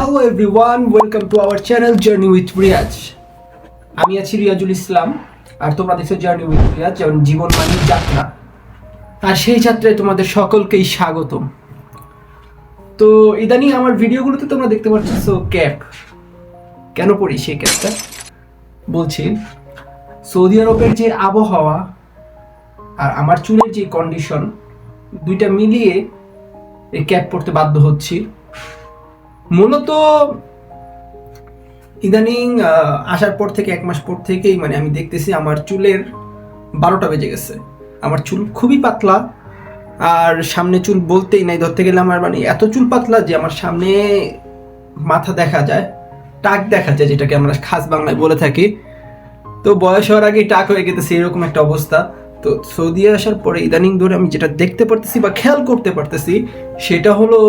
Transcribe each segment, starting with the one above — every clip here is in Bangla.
Hello everyone, welcome to our channel Journey with Riyaj. আমি আছি রিয়াজুল ইসলাম আর তোমরা দেখছো জার্নি উইথ রিয়াজ, যেমন জীবন মানে যাত্রা। আর সেই যাত্রায় তোমাদের সকলকেই স্বাগতম। তো ইদানিং আমার ভিডিওগুলোতে তোমরা দেখতে পাচ্ছ ক্যাপ কেন পরি, সেই ক্যাপটা বলছি সৌদি আরবের যে আবহাওয়া আর আমার চুলের যে কন্ডিশন, দুইটা মিলিয়ে এই ক্যাপ পরতে বাধ্য হচ্ছি। মূলত ইদানিং আসার পর থেকে এক মাস পর থেকেই আমি দেখতেছি আমার চুলের 12টা বেজে গেছে। আমার চুল খুবই পাতলা, আর সামনে চুল বলতেই নাই, ধরতে গেলে আমার এত চুল পাতলা যে আমার সামনে মাথা দেখা যায়, টাক দেখা যায়, যেটাকে আমরা খাস বাংলায় বলে থাকি। তো বয়স হওয়ার আগেই টাক হয়ে গেছে, এরকম একটা অবস্থা। তো সৌদি আসার পরে ইদানিং ধরে আমি যেটা দেখতে পারতেছি বা খেয়াল করতে পারতেছি, সেটা হলো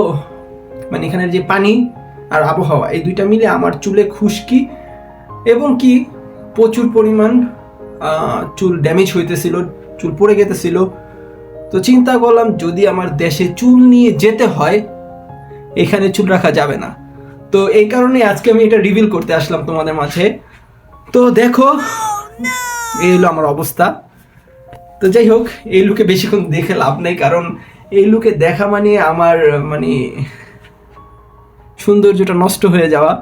এখানের যে পানি আর আবহাওয়া, এই দুইটা মিলে আমার চুলে খুশকি এবং কি প্রচুর পরিমাণ চুল ড্যামেজ হইতেছিল, চুল পড়ে গেতেছিল। তো চিন্তা করলাম যদি আমার দেশে চুল নিয়ে যেতে হয়, এখানে চুল রাখা যাবে না। তো এই কারণে আজকে আমি এটা রিভিল করতে আসলাম তোমাদের মাঝে। তো দেখো এই হলো আমার অবস্থা। তো যাই হোক, এই লুকে বেশিক্ষণ দেখে লাভ নেই, কারণ এই লুকে দেখা আমার সৌন্দর্যটা নষ্ট হয়ে যাওয়া।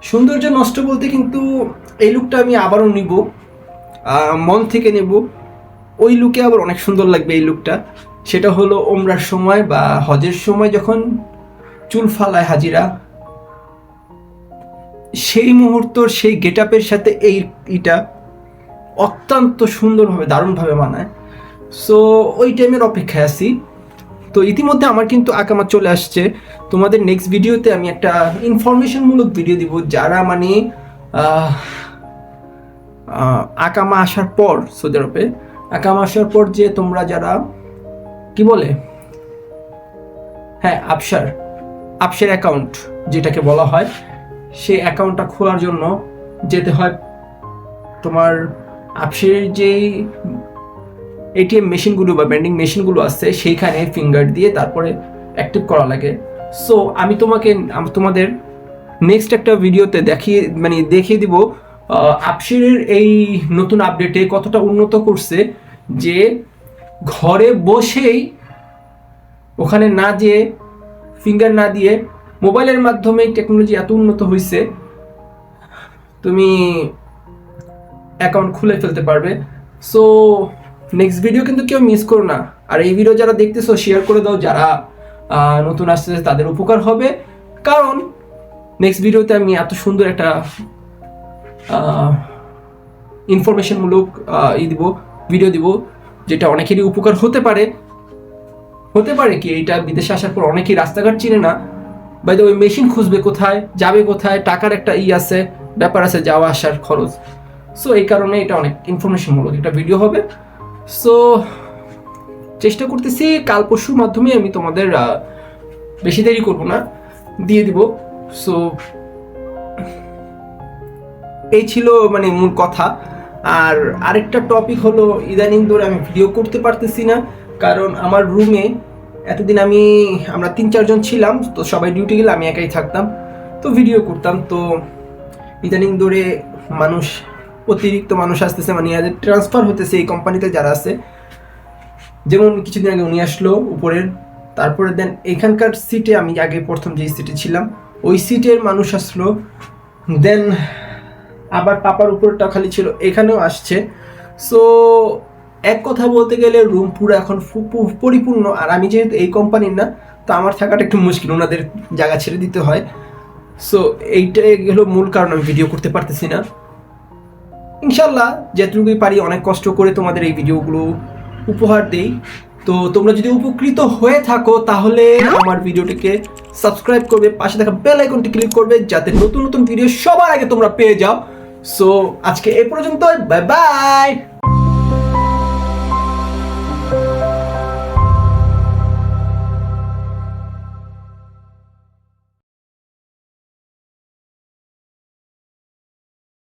সৌন্দর্য নষ্ট বলতে কিন্তু এই লুকটা আমি আবারও নিব, মন থেকে নেব। ওই লুকে আবার অনেক সুন্দর লাগবে এই লুকটা। সেটা হলো ওমরার সময় বা হজের সময় যখন চুল ফালায় হাজিরা, সেই মুহূর্তর সেই গেট আপের সাথে এইটা অত্যন্ত সুন্দরভাবে দারুণভাবে মানায়। সো ওই টাইমের অপেক্ষায় আছি। তো ইতিমধ্যে আমার কিন্তু আকামা চলে আসছে। তোমাদের নেক্সট ভিডিওতে আমি একটা ইনফরমেশনমূলক ভিডিও দিব, যারা আকামা আসার পর, সৌদি আরবে আকামা আসার পর যে তোমরা যারা কি বলে, হ্যাঁ আবসার অ্যাকাউন্ট যেটাকে বলা হয়, সেই অ্যাকাউন্টটা খোলার জন্য যেতে হয় তোমার আবসারের যেই এটিএম মেশিনগুলো বা ভেন্ডিং মেশিনগুলো আছে, সেইখানে ফিঙ্গার দিয়ে তারপরে অ্যাক্টিভ করা লাগে। সো আমি তোমাদের নেক্সট একটা ভিডিওতে দেখিয়ে দিব আবসারের এই নতুন আপডেটে কতটা উন্নত করছে, যে ঘরে বসেই ওখানে না যেয়ে ফিঙ্গার না দিয়ে মোবাইলের মাধ্যমে টেকনোলজি এত উন্নত হয়েছে, তুমি অ্যাকাউন্ট খুলে ফেলতে পারবে। সো নেক্সট ভিডিও কিন্তু কেউ মিস করো না। আর এই ভিডিও যারা দেখতেছো শেয়ার করে দাও, যারা নতুন আসতেছে তাদের উপকার হবে। কারণ নেক্সট ভিডিওতে আমি এত সুন্দর একটা ইনফরমেশনমূলক ভিডিও দিব, যেটা অনেকেরই উপকার হতে পারে কি এইটা বিদেশে আসার পর অনেকেই রাস্তাঘাট চিনে না, বাইরে ওই মেশিন খুঁজবে কোথায়, যাবে কোথায়, টাকার একটা আছে, ব্যাপার আছে, যাওয়া আসার খরচ। সো এই কারণে এটা অনেক ইনফরমেশনমূলক একটা ভিডিও হবে। সো চেষ্টা করতেছি কাল পরশুর মাধ্যমে আমি তোমাদের বেশি দেরি করব না, দিয়ে দিব। সো এই ছিল মূল কথা। আর আরেকটা টপিক হলো, ইদানিং ধরে আমি ভিডিও করতে পারতেছি না, কারণ আমার রুমে এতদিন আমরা 3-4 জন ছিলাম। তো সবাই ডিউটি গেলে আমি একাই থাকতাম, তো ভিডিও করতাম। তো ইদানিং ধরে অতিরিক্ত মানুষ আসতেছে, ট্রান্সফার হতেছে এই কোম্পানিতে যারা আছে। যেমন কিছুদিন আগে উনি আসলো উপরের, তারপরে দেন এখানকার সিটে আমি আগে প্রথম যে সিটে ছিলাম ওই সিটের মানুষ আসলো, দেন আবার পাপার উপরটা খালি ছিল, এখানেও আসছে। সো এক কথা বলতে গেলে রুম পুরো এখন পরিপূর্ণ। আর আমি যেহেতু এই কোম্পানির না, তো আমার থাকাটা একটু মুশকিল, ওনাদের জায়গা ছেড়ে দিতে হয়। সো এইটাই হলো মূল কারণ আমি ভিডিও করতে পারতেছি না। ইনশাল্লাহ যেটুকুই পারি অনেক কষ্ট করে তোমাদের এই ভিডিওগুলো উপহার দেই। তো তোমরা যদি উপকৃত হয়ে থাকো তাহলে আমার ভিডিওটিকে সাবস্ক্রাইব করবে, পাশে থাকা বেল আইকনটি ক্লিক করবে, যাতে নতুন নতুন ভিডিও সবার আগে তোমরা পেয়ে যাও। সো আজকে এই পর্যন্ত, বাই বাই।